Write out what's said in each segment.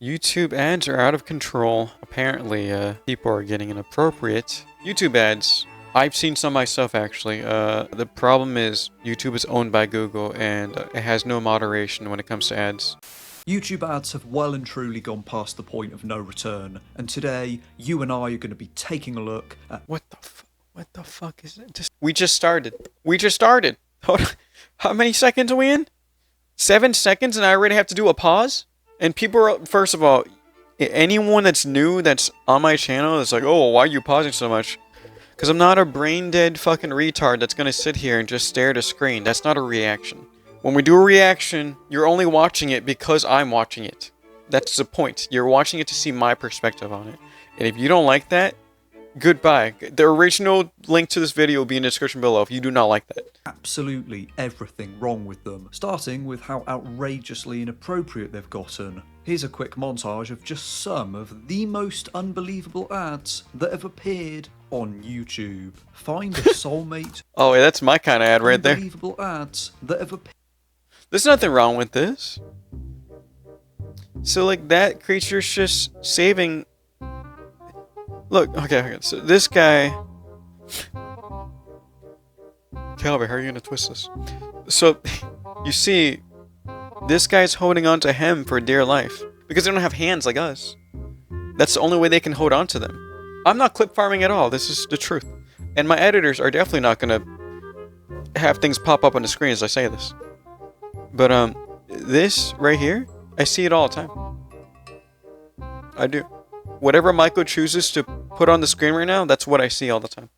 YouTube ads are out of control. Apparently, people are getting inappropriate. YouTube ads. I've seen some myself, actually. The problem is YouTube is owned by Google, and it has no moderation when it comes to ads. YouTube ads have well and truly gone past the point of no return, and today, you and I are going to be taking a look at... What the fuck is it? We just started. Hold on. How many seconds are we in? 7 seconds, and I already have to do a pause? And people are, first of all, anyone that's new that's on my channel is like, oh, why are you pausing so much? Because I'm not a brain-dead fucking retard that's going to sit here and just stare at a screen. That's not a reaction. When we do a reaction, you're only watching it because I'm watching it. That's the point. You're watching it to see my perspective on it. And if you don't like that, goodbye. The original link to this video will be in the description below if you do not like that. Absolutely everything wrong with them, starting with how outrageously inappropriate they've gotten. Here's a quick montage of just some of the most unbelievable ads that have appeared on YouTube. Find a soulmate. Oh, yeah, that's my kind of ad right there. Unbelievable ads that have appeared. There's nothing wrong with this. So, like, that creature's just saving... Look, okay, so this guy... Calvin, how are you gonna twist this? So, you see, this guy's holding on to him for dear life. Because they don't have hands like us. That's the only way they can hold on to them. I'm not clip farming at all, this is the truth. And my editors are definitely not gonna have things pop up on the screen as I say this. But, this right here, I see it all the time. I do. Whatever Michael chooses to put on the screen right now, that's what I see all the time.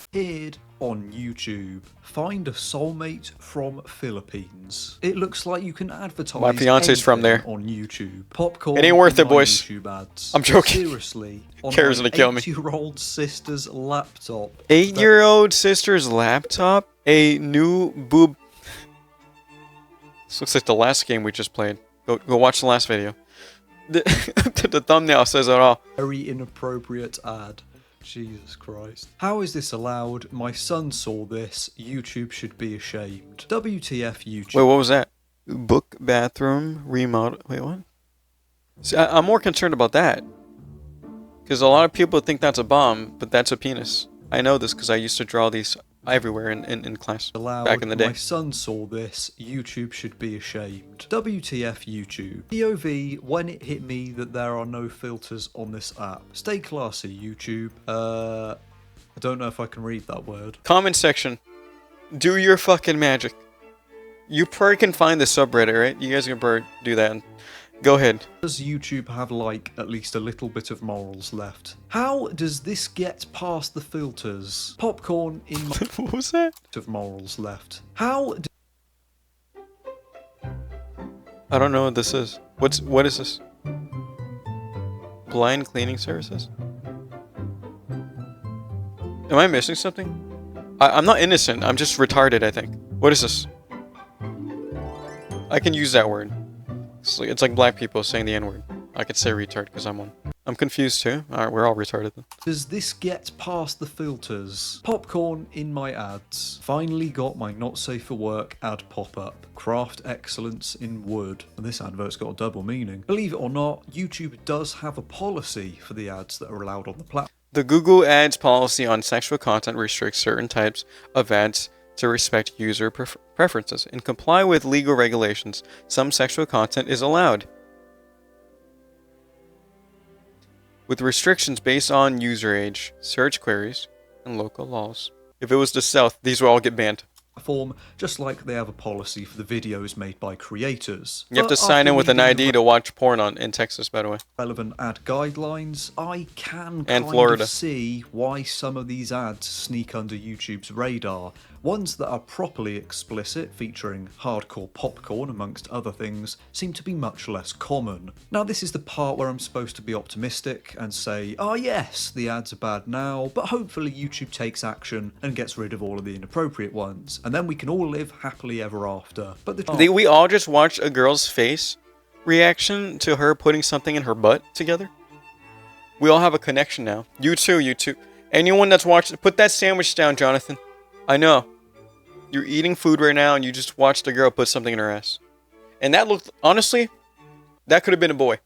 Appeared on YouTube. Find a soulmate from Philippines. It looks like you can advertise. My fiance's from there. On YouTube. Popcorn. It ain't worth it, on my boys. YouTube ads. I'm joking. Seriously. On Kara's my gonna kill me. 8-year-old sister's laptop. 8-year-old sister's laptop? A new boob. This looks like the last game we just played. Go watch the last video. The thumbnail says it all. Very inappropriate ad. Jesus Christ. How is this allowed? My son saw this. YouTube should be ashamed. WTF YouTube. Wait, what was that? Book, bathroom, remodel. Wait, what? See, I'm more concerned about that. Because a lot of people think that's a bomb, but that's a penis. I know this because I used to draw these everywhere in class allowed. Back in the day. My son saw this. YouTube should be ashamed. WTF YouTube. POV when it hit me that there are no filters on this app. Stay classy YouTube. I don't know if I can read that word. Comment section. Do your fucking magic. You probably can find the subreddit, right? You guys can probably do that. Go ahead. Does YouTube have, like, at least a little bit of morals left? How does this get past the filters? Popcorn in my... What was that? ...of morals left. How... I don't know what this is. What is this? Blind cleaning services? Am I missing something? I'm not innocent. I'm just retarded, I think. What is this? I can use that word. It's like black people saying the N-word. I could say retard because I'm one. I'm confused too. Alright, we're all retarded then. Does this get past the filters? Popcorn in my ads. Finally got my not safe for work ad pop-up. Craft excellence in wood. And this advert's got a double meaning. Believe it or not, YouTube does have a policy for the ads that are allowed on the platform. The Google Ads policy on sexual content restricts certain types of ads to respect user preferences and comply with legal regulations. Some sexual content is allowed, with restrictions based on user age, search queries, and local laws. If it was the South, these would all get banned. Just like they have a policy for the videos made by creators. You have to sign in with an ID to watch porn in Texas, by the way. Relevant ad guidelines, I can And kind Florida. of see why some of these ads sneak under YouTube's radar. Ones that are properly explicit, featuring hardcore popcorn amongst other things, seem to be much less common. Now this is the part where I'm supposed to be optimistic and say, oh yes, the ads are bad now, but hopefully YouTube takes action and gets rid of all of the inappropriate ones, and then we can all live happily ever after. But We all just watched a girl's face reaction to her putting something in her butt together. We all have a connection now. You too. Anyone that's watching, put that sandwich down, Jonathan. I know. You're eating food right now and you just watched a girl put something in her ass. And that looked, honestly, That could have been a boy.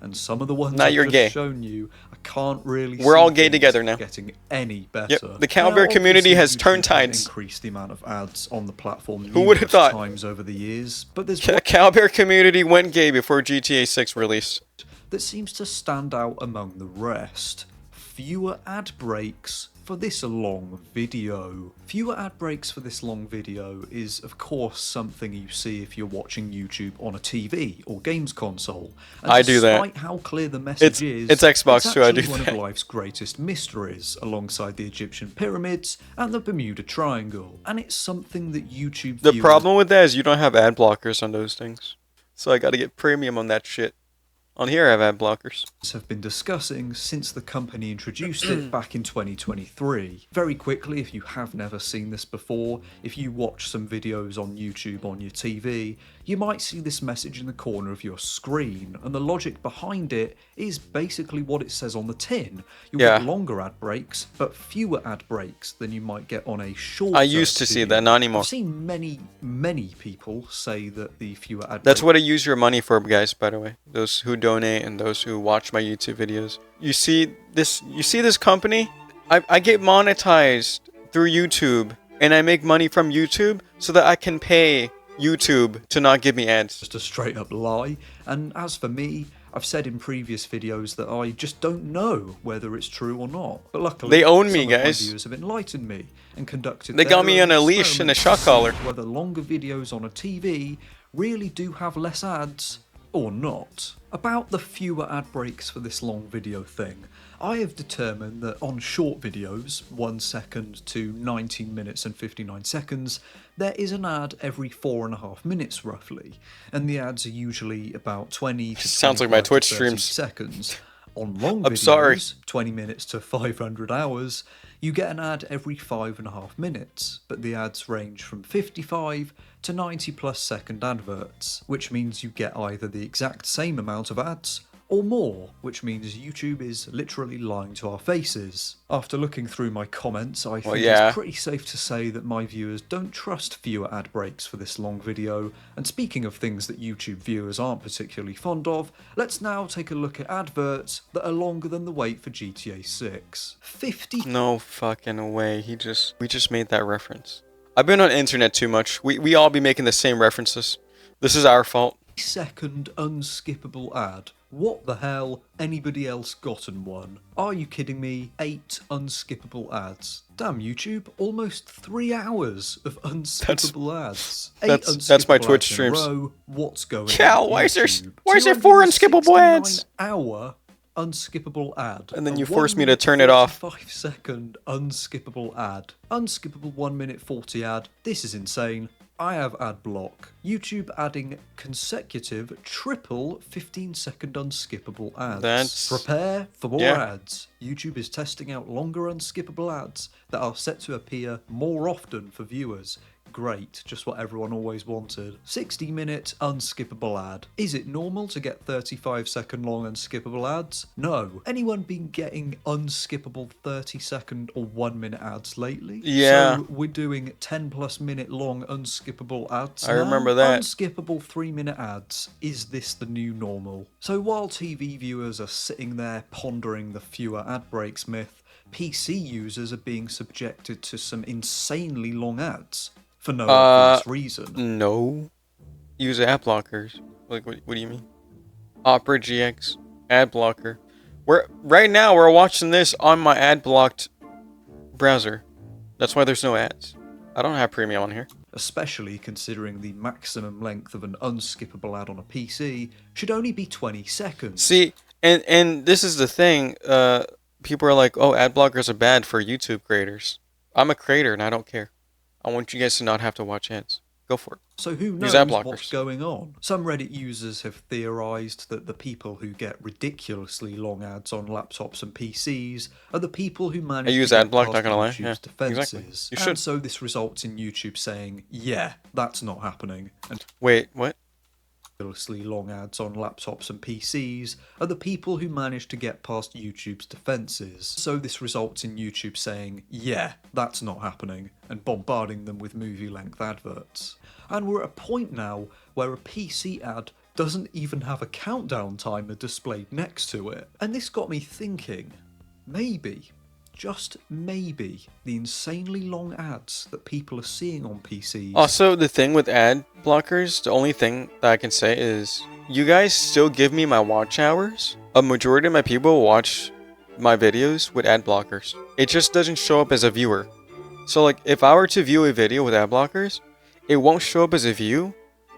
And some of the ones Now I've you're just gay. shown you, I can't really We're see all gay things together now. getting any better. Yep, the cowbear Now, community obviously, has YouTube turned tides. Increased the amount of ads on the platform Who would have thought? times over the years, but there's The cowbear community went gay before GTA 6 release. that seems to stand out among the rest. Fewer ad breaks for this long video. Fewer ad breaks for this long video is of course something you see if you're watching YouTube on a TV or games console. And I do that. Despite how clear the message is, it's Xbox too, I do actually one that. of life's greatest mysteries, alongside the Egyptian pyramids and the Bermuda Triangle. And it's something that YouTube The viewers problem with that is you don't have ad blockers on those things. So I gotta get premium on that shit. On here I have ad blockers. have been discussing since the company introduced it back in 2023. Very quickly, if you have never seen this before, if you watch some videos on YouTube on your TV, you might see this message in the corner of your screen, and the logic behind it is basically what it says on the tin. You'll Yeah. get longer ad breaks, but fewer ad breaks than you might get on a shorter I used to see video. that, not anymore. I've seen many people say that the fewer ad That's breaks what I use your money for, guys, by the way. Those who donate and those who watch my YouTube videos. You see this company? I get monetized through YouTube, and I make money from YouTube so that I can pay YouTube to not give me ads. just a straight up lie. And as for me, I've said in previous videos that I just don't know whether it's true or not. But luckily, They own me, some of my guys. viewers have enlightened me and conducted They got their me own on a leash and a experiments shock to collar. see whether longer videos on a TV really do have less ads or not. About the fewer ad breaks for this long video thing, I have determined that on short videos, 1 second to 19 minutes and 59 seconds, there is an ad every 4.5 minutes roughly, and the ads are usually about 20 to Sounds like my 25 to Twitch 30 streams. seconds. On long I'm videos, sorry. 20 minutes to 500 hours, you get an ad every 5.5 minutes, but the ads range from 55 to 90 plus second adverts, which means you get either the exact same amount of ads or more, which means YouTube is literally lying to our faces. After looking through my comments, I think yeah. it's pretty safe to say that my viewers don't trust fewer ad breaks for this long video, and speaking of things that YouTube viewers aren't particularly fond of, let's now take a look at adverts that are longer than the wait for GTA 6. 50 No fucking way. We just made that reference. I've been on internet too much. We all be making the same references. This is our fault. second unskippable ad. What the hell? Anybody else gotten one? Are you kidding me? 8 unskippable ads. Damn YouTube, almost 3 hours of unskippable ads. 8 that's my unskippable Twitch ads in a streams. row. What's going Yeah, on? why is there YouTube? 4 unskippable ads? 269-hour unskippable ad. And then A you force 1 me to minute turn it off. 45-second unskippable ad. Unskippable 1 minute 40 ad. This is insane. I have ad block. YouTube adding consecutive triple 15-second unskippable ads. That's- Prepare for more yeah. ads. YouTube is testing out longer unskippable ads that are set to appear more often for viewers. Great, just what everyone always wanted. 60-minute unskippable ad. Is it normal to get 35-second long unskippable ads? No. Anyone been getting unskippable 30-second or 1 minute ads lately? Yeah. So we're doing 10+ minute long unskippable ads. I remember that. Unskippable 3-minute ads. Is this the new normal? So while TV viewers are sitting there pondering the fewer ad breaks myth, PC users are being subjected to some insanely long ads. For no obvious reason. No. Use ad blockers. Like, what do you mean? Opera GX ad blocker. Right now we're watching this on my ad blocked browser. That's why there's no ads. I don't have premium on here. Especially considering the maximum length of an unskippable ad on a PC should only be 20 seconds. See, and this is the thing. People are like, oh, ad blockers are bad for YouTube creators. I'm a creator and I don't care. I want you guys to not have to watch ads. Go for it. So who Use knows ad what's blockers. going on? Some Reddit users have theorised that the people who get ridiculously long ads on laptops and PCs are the people who manage use to ad get block, past not gonna lie. YouTube's Yeah, defences. exactly. You And should. so this results in YouTube saying, yeah, that's not happening. And Wait, what? ridiculously long ads on laptops and PCs are the people who manage to get past YouTube's defences. So this results in YouTube saying, yeah, that's not happening, and bombarding them with movie-length adverts. And we're at a point now where a PC ad doesn't even have a countdown timer displayed next to it. And this got me thinking, maybe, just maybe, the insanely long ads that people are seeing on PCs. Also, the thing with ad blockers, the only thing that I can say is, you guys still give me my watch hours. A majority of my people watch my videos with ad blockers. It just doesn't show up as a viewer. So like, if I were to view a video with ad blockers, it won't show up as a view,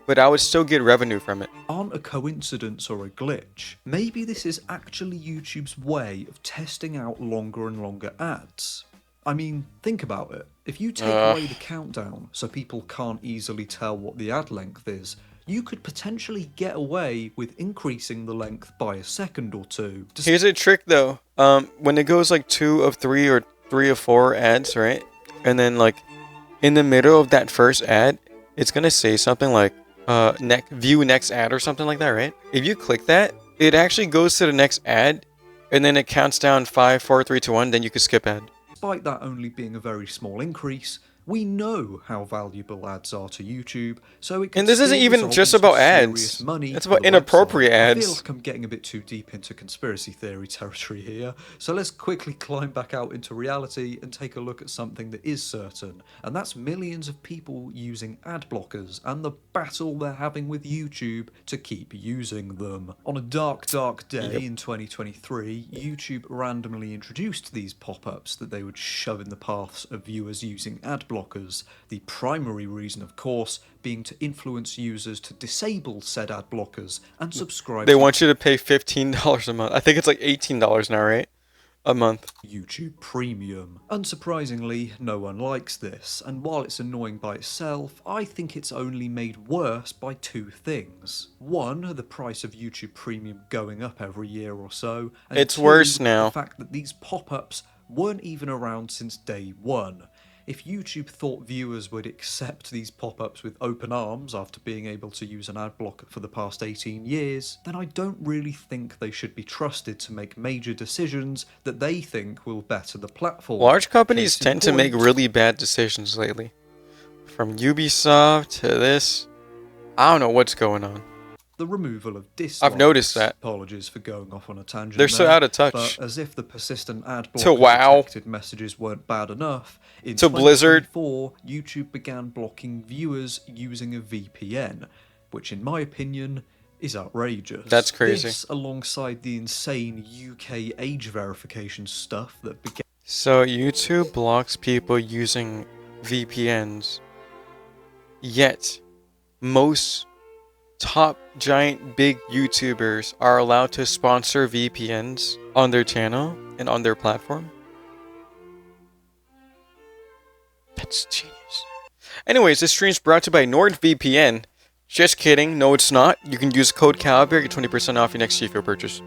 but I would still get revenue from it. Aren't a coincidence or a glitch. Maybe this is actually YouTube's way of testing out longer and longer ads. I mean, think about it. If you take away the countdown so people can't easily tell what the ad length is, you could potentially get away with increasing the length by a second or two. Here's a trick though. When it goes like 2 of 3 or 3 of 4 ads, right? And then like in the middle of that first ad, it's gonna say something like view next ad or something like that, right? If you click that, it actually goes to the next ad, and then it counts down 5, 4, 3, 2, 1. Then you can skip ad. Despite that only being a very small increase, we know how valuable ads are to YouTube, so it can And this isn't still even result just in about some ads. serious money It's for about the inappropriate website. I ads. feel like I'm getting a bit too deep into conspiracy theory territory here, so let's quickly climb back out into reality and take a look at something that is certain, and that's millions of people using ad blockers and the battle they're having with YouTube to keep using them. On a dark day in 2023, YouTube randomly introduced these pop-ups that they would shove in the paths of viewers using ad blockers. The primary reason, of course, being to influence users to disable said ad blockers and subscribe They to want you to pay $15 a month. I think it's like $18 now, right? A month. YouTube Premium. Unsurprisingly, no one likes this, and while it's annoying by itself, I think it's only made worse by two things. One, the price of YouTube Premium going up every year or so, and It's two, worse now. the fact that these pop-ups weren't even around since day one. If YouTube thought viewers would accept these pop-ups with open arms after being able to use an ad blocker for the past 18 years, then I don't really think they should be trusted to make major decisions that they think will better the platform. Large companies Case in tend to make point, really bad decisions lately. From Ubisoft to this. I don't know what's going on. the removal of dislikes. I've noticed that. Apologies for going off on a tangent. They're so there, out of touch. But as if the persistent ad To blocker WoW. detected messages weren't bad enough, in To Blizzard. 2024, YouTube began blocking viewers using a VPN, which in my opinion is outrageous. That's crazy. This, alongside the insane UK age verification stuff that began. So YouTube blocks people using VPNs. Yet, most top giant big YouTubers are allowed to sponsor VPNs on their channel and on their platform. That's genius. Anyways, this stream's brought to you by NordVPN. Just kidding, no it's not. You can use code Caliber, get 20% off your next GFO purchase.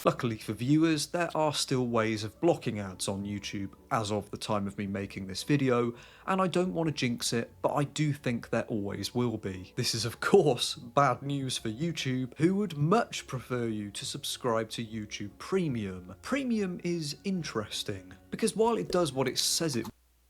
Luckily for viewers, there are still ways of blocking ads on YouTube as of the time of me making this video, and I don't want to jinx it, but I do think there always will be. This is of course bad news for YouTube, who would much prefer you to subscribe to YouTube Premium. Premium is interesting, because while it does what it says it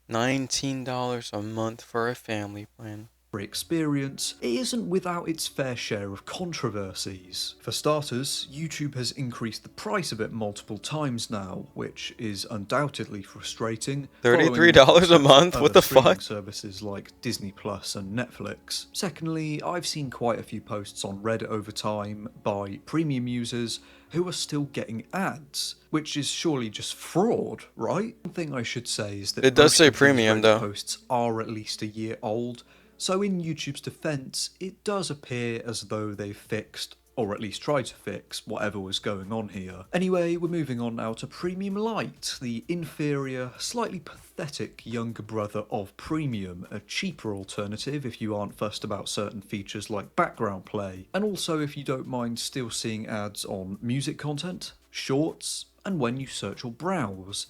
$19 a month for a family plan. experience, it isn't without its fair share of controversies. For starters, YouTube has increased the price of it multiple times now, which is undoubtedly frustrating. $33 a month? What the fuck? Services like Disney Plus and Netflix. Secondly, I've seen quite a few posts on Reddit over time by premium users who are still getting ads, which is surely just fraud, right? One thing I should say is that It does most say of these premium, Reddit though. posts are at least a year old, so in YouTube's defense, it does appear as though they've fixed, or at least tried to fix, whatever was going on here. Anyway, we're moving on now to Premium Lite, the inferior, slightly pathetic younger brother of Premium, a cheaper alternative if you aren't fussed about certain features like background play, and also if you don't mind still seeing ads on music content, shorts, and when you search or browse.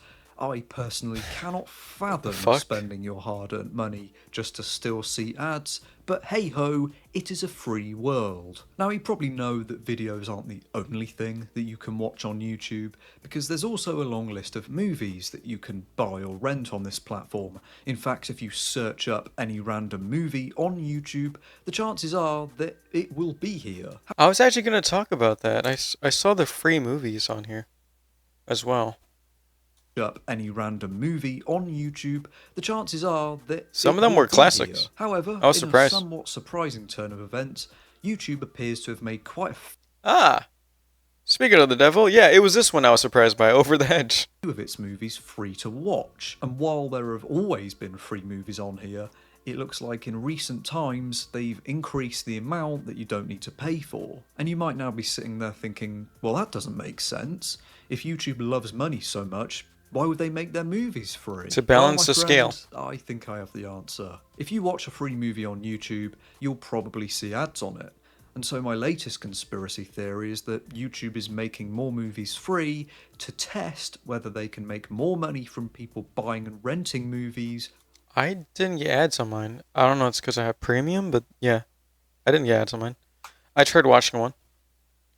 I personally cannot fathom Fuck. spending your hard-earned money just to still see ads, but hey-ho, it is a free world. Now, you probably know that videos aren't the only thing that you can watch on YouTube, because there's also a long list of movies that you can buy or rent on this platform. In fact, if you search up any random movie on YouTube, the chances are that it will be here. I was actually going to talk about that. I saw the free movies on here as well. Up any random movie on YouTube, the chances are that Some it of them will were be classics. here. However, I was in surprised. a somewhat surprising turn of events, YouTube appears to have made quite a Ah! Speaking of the devil, yeah, it was this one I was surprised by, Over the Hedge. few of its movies free to watch. And while there have always been free movies on here, it looks like in recent times they've increased the amount that you don't need to pay for. And you might now be sitting there thinking, well, that doesn't make sense. If YouTube loves money so much, why would they make their movies free? To balance Well, the my scale. friend, I think I have the answer. If you watch a free movie on YouTube, you'll probably see ads on it. And so my latest conspiracy theory is that YouTube is making more movies free to test whether they can make more money from people buying and renting movies. I didn't get ads on mine. I don't know, it's because I have premium, but yeah. I didn't get ads on mine. I tried watching one.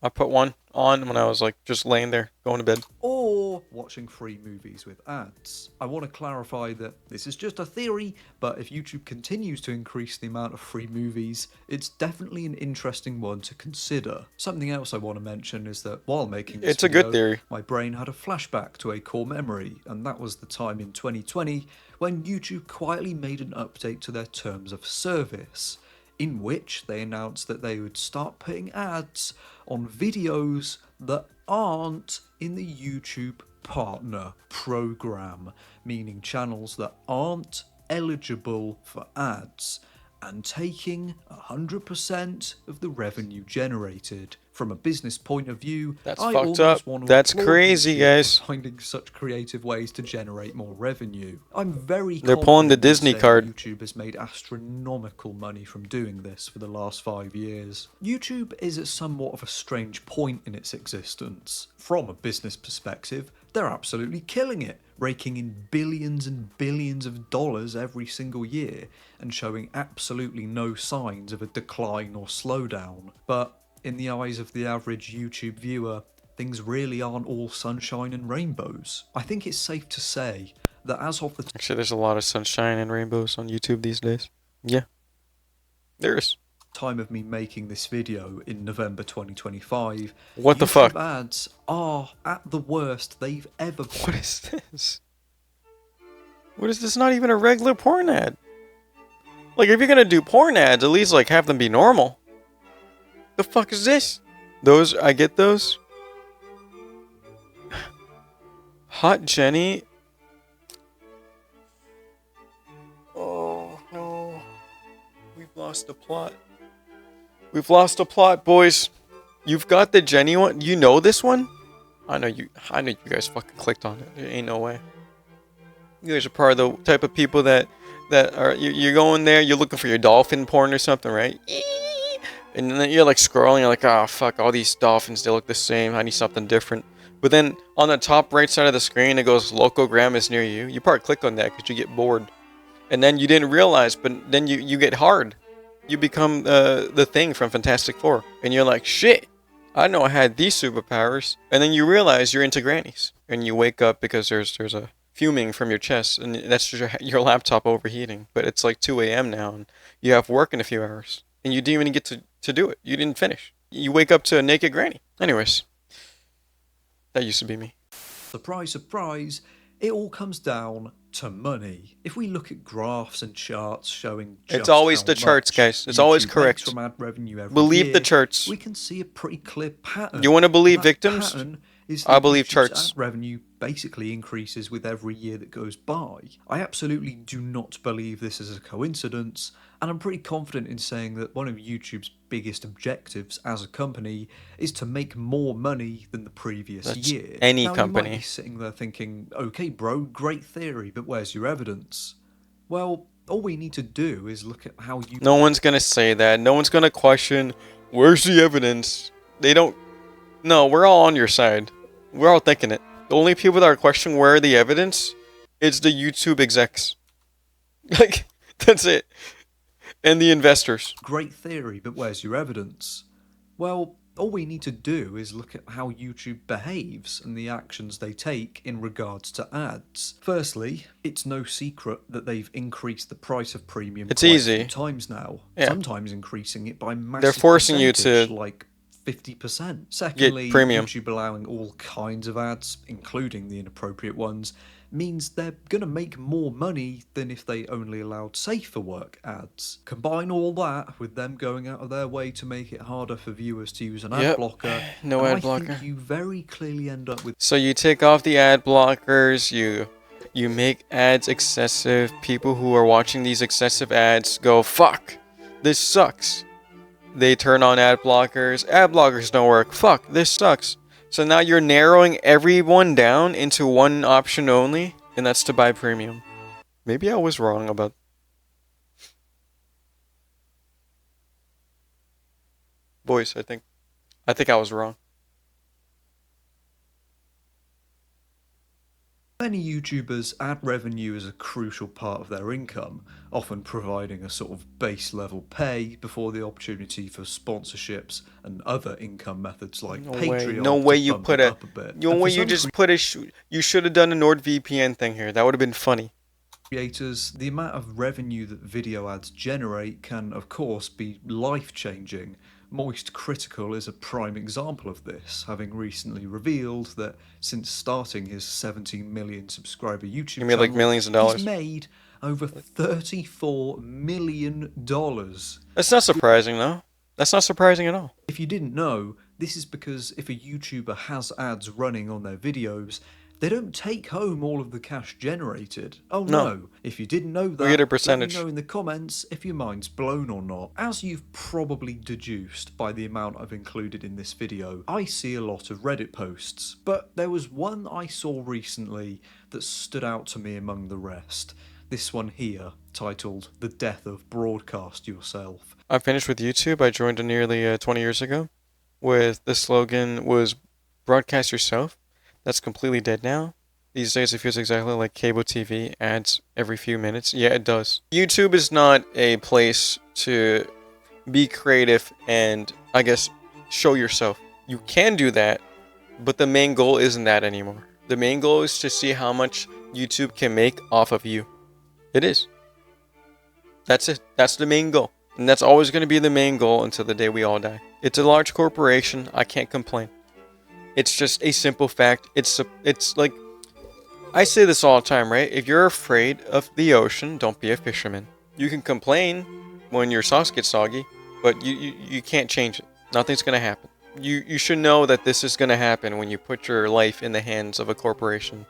I put one on when I was like just laying there, going to bed. Or watching free movies with ads. I want to clarify that this is just a theory, but if YouTube continues to increase the amount of free movies, it's definitely an interesting one to consider. Something else I want to mention is that while making this It's a good video, theory. my brain had a flashback to a core memory, and that was the time in 2020 when YouTube quietly made an update to their terms of service, in which they announced that they would start putting ads on videos that aren't in the YouTube Partner Program, meaning channels that aren't eligible for ads, and taking 100% of the revenue generated. From a business point of view, That's I fucked almost up. want to That's applaud crazy, YouTube guys. for finding such creative ways to generate more revenue. I'm very They're pulling the confident in Disney saying card. YouTube has made astronomical money from doing this for the last 5 years. YouTube is at somewhat of a strange point in its existence. From a business perspective, they're absolutely killing it, raking in billions and billions of dollars every single year, and showing absolutely no signs of a decline or slowdown. But in the eyes of the average YouTube viewer, things really aren't all sunshine and rainbows. I think it's safe to say that as of the Actually, there's a lot of sunshine and rainbows on YouTube these days. Yeah. There is. time of me making this video in November 2025, What the YouTube fuck? ads are at the worst they've ever been. What is this? What is this? Not even a regular porn ad. Like, if you're gonna do porn ads, at least, like, have them be normal. The fuck is this? Those, I get those. Hot Jenny. Oh, no. We've lost the plot. We've lost the plot, boys. You've got the Jenny one. You know this one? I know you guys fucking clicked on it. There ain't no way. You guys are part of the type of people that are you're going there, you're looking for your dolphin porn or something, right? And then you're like scrolling, you're like, oh fuck, all these dolphins, they look the same. I need something different. But then on the top right side of the screen, it goes Locogram is near you. You probably click on that because you get bored, and then you didn't realize, but then you get hard. You become the Thing from Fantastic Four, and you're like, shit, I know I had these superpowers. And then you realize you're into grannies, and you wake up because there's a fuming from your chest, and that's your laptop overheating. But it's like 2 a.m. now, and you have work in a few hours, and you didn't even get to do it. You didn't finish. You wake up to a naked granny. Anyways, that used to be me. Surprise, surprise, it all comes down to money. If we look at graphs and charts showing just It's always how the charts, much guys. It's always YouTube correct. makes from ad revenue every Believe year, the charts. we can see a pretty clear pattern. You want to believe And that victims? pattern is I that believe YouTube's charts. ad revenue basically increases with every year that goes by. I absolutely do not believe this is a coincidence, and I'm pretty confident in saying that one of YouTube's biggest objectives as a company is to make more money than the previous That's year. any now, You company. might be sitting there thinking, okay bro, great theory, but where's your evidence? Well, all we need to do is look at how you... No one's gonna say that. No one's gonna question, where's the evidence? They don't. No, we're all on your side. We're all thinking it. The only people that are questioning where are the evidence is the YouTube execs. Like, that's it. And the investors. Great theory, but where's your evidence? Well, all we need to do is look at how YouTube behaves and the actions they take in regards to ads. Firstly, it's no secret that they've increased the price of premium It's quite a easy. few times now, Yeah. sometimes increasing it by massive They're forcing you percentage, to like 50%. Secondly, premium. YouTube allowing all kinds of ads, including the inappropriate ones, means they're gonna make more money than if they only allowed safer work ads. Combine all that with them going out of their way to make it harder for viewers to use an ad Yep. blocker, No and ad I blocker. think you very clearly end up with So you take off the ad blockers, you make ads excessive. People who are watching these excessive ads go, fuck, this sucks. They turn on ad blockers. Ad blockers don't work. Fuck, this sucks. So now you're narrowing everyone down into one option only, and that's to buy premium. Maybe I was wrong about... Boys, I think I was wrong. many YouTubers, ad revenue is a crucial part of their income, often providing a sort of base level pay before the opportunity for sponsorships and other income methods like Patreon No way to you bump put it a... up a bit. No And way for you some just put a... You should have done a NordVPN thing here. That would have been funny. creators, the amount of revenue that video ads generate can, of course, be life-changing. Moist Critical is a prime example of this, having recently revealed that since starting his 17 million subscriber YouTube He made channel, like millions of dollars. he's made over $34 million. That's not surprising, though. That's not surprising at all. If you didn't know, this is because if a YouTuber has ads running on their videos, they don't take home all of the cash generated. Oh no, if you didn't know that, We get a let percentage. me know in the comments if your mind's blown or not. As you've probably deduced by the amount I've included in this video, I see a lot of Reddit posts, but there was one I saw recently that stood out to me among the rest. This one here, titled The Death of Broadcast Yourself. I finished with YouTube. I joined nearly 20 years ago. With the slogan was broadcast yourself. That's completely dead now. These days it feels exactly like cable TV, ads every few minutes. Yeah, it does. YouTube is not a place to be creative and, I guess, show yourself. You can do that, but the main goal isn't that anymore. The main goal is to see how much YouTube can make off of you. It is. That's it. That's the main goal. And that's always going to be the main goal until the day we all die. It's a large corporation. I can't complain. It's just a simple fact. It's like, I say this all the time, right? If you're afraid of the ocean, don't be a fisherman. You can complain when your socks get soggy, but you can't change it. Nothing's going to happen. You should know that this is going to happen when you put your life in the hands of a corporation,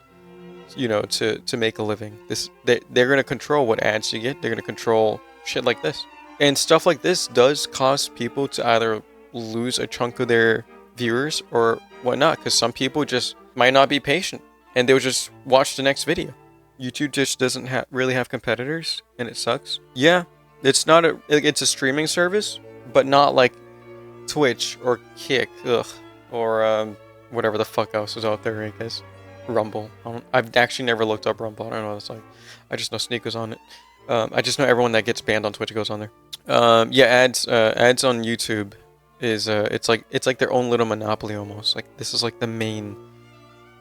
you know, to make a living. They're going to control what ads you get. They're going to control shit like this. And stuff like this does cause people to either lose a chunk of their viewers or whatnot, because some people just might not be patient and they'll just watch the next video. YouTube just doesn't really have competitors, and it sucks. Yeah, it's a streaming service, but not like Twitch or Kick, or whatever the fuck else is out there, I guess. Rumble. I've actually never looked up Rumble. I don't know what it's like. I just know Sneak was on it. I just know everyone that gets banned on Twitch goes on there. Yeah, ads on YouTube is it's like their own little monopoly almost. Like, this is like the main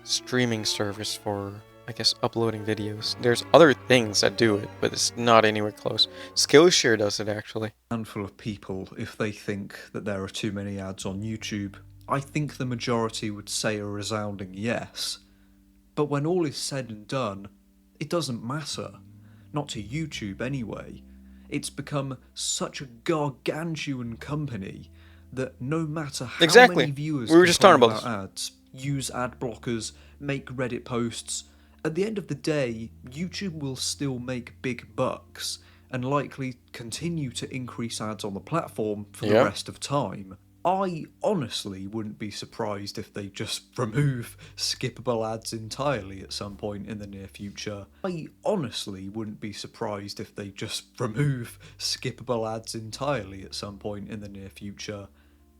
streaming service for, I guess, uploading videos. There's other things that do it, but it's not anywhere close. Skillshare does it, actually. Handful of people, if they think that there are too many ads on YouTube, I think the majority would say a resounding yes. But when all is said and done, it doesn't matter. Not to YouTube anyway. It's become such a gargantuan company that no matter how many viewers we were just talking complain about ads, use ad blockers, make Reddit posts, at the end of the day, YouTube will still make big bucks and likely continue to increase ads on the platform for the rest of time. I honestly wouldn't be surprised if they just remove skippable ads entirely at some point in the near future. I honestly wouldn't be surprised if they just remove skippable ads entirely at some point in the near future.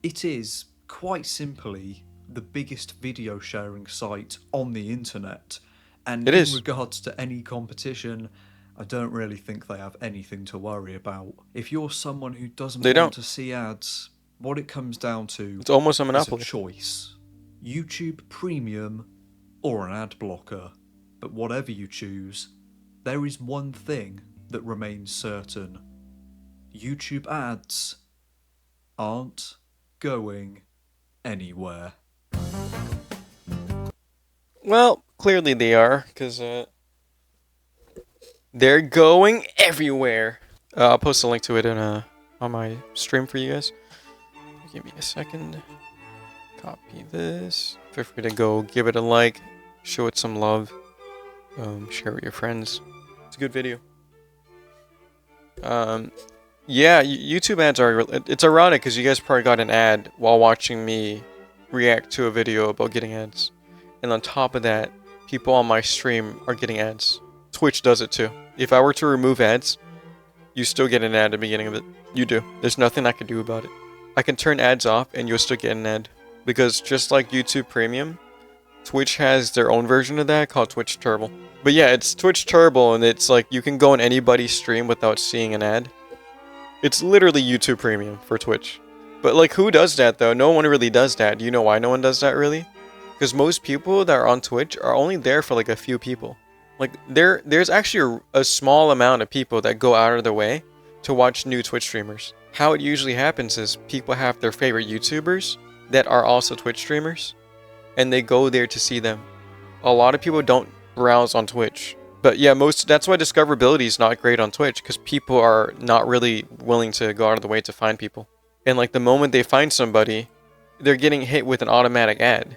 It is, quite simply, the biggest video sharing site on the internet. And It in is. regards to any competition, I don't really think they have anything to worry about. If you're someone who doesn't They want don't. to see ads, what it comes down to It's almost a is a monopoly. choice. YouTube Premium or an ad blocker. But whatever you choose, there is one thing that remains certain. YouTube ads aren't going anywhere. Well, clearly they are, because they're going everywhere. I'll post a link to it on my stream for you guys. Give me a second. Copy this. Feel free to go give it a like, show it some love, share it with your friends. It's a good video. Yeah, YouTube ads are. It's ironic because you guys probably got an ad while watching me react to a video about getting ads, and on top of that, people on my stream are getting ads. Twitch does it too. If I were to remove ads, you still get an ad at the beginning of it. You do. There's nothing I can do about it. I can turn ads off and you'll still get an ad. Because just like YouTube Premium, Twitch has their own version of that called Twitch Turbo. But yeah, it's Twitch Turbo and it's like you can go on anybody's stream without seeing an ad. It's literally YouTube Premium for Twitch. But like who does that though? No one really does that. Do you know why no one does that really? Because most people that are on Twitch are only there for like a few people. Like there's actually a small amount of people that go out of their way to watch new Twitch streamers. How it usually happens is people have their favorite YouTubers that are also Twitch streamers, and they go there to see them. A lot of people don't browse on Twitch. But yeah, that's why discoverability is not great on Twitch, because people are not really willing to go out of the way to find people. And like the moment they find somebody, they're getting hit with an automatic ad.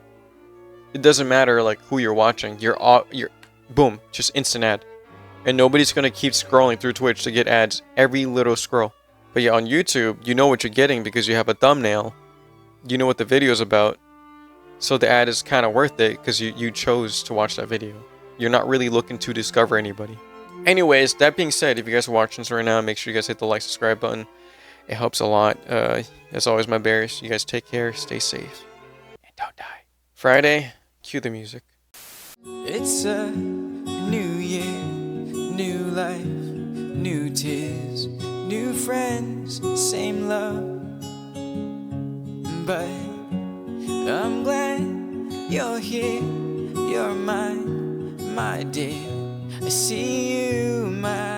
It doesn't matter like who you're watching. You're boom, just instant ad. And nobody's gonna keep scrolling through Twitch to get ads every little scroll. But yeah, on YouTube, you know what you're getting because you have a thumbnail. You know what the video's about. So the ad is kind of worth it because you chose to watch that video. You're not really looking to discover anybody. Anyways, that being said, if you guys are watching this right now, make sure you guys hit the like, subscribe button. It helps a lot. As always, my bears, you guys take care, stay safe, and don't die. Friday, cue the music. It's a new year, new life, new tears, new friends, same love. But I'm glad you're here, you're mine, my dear. I see you, my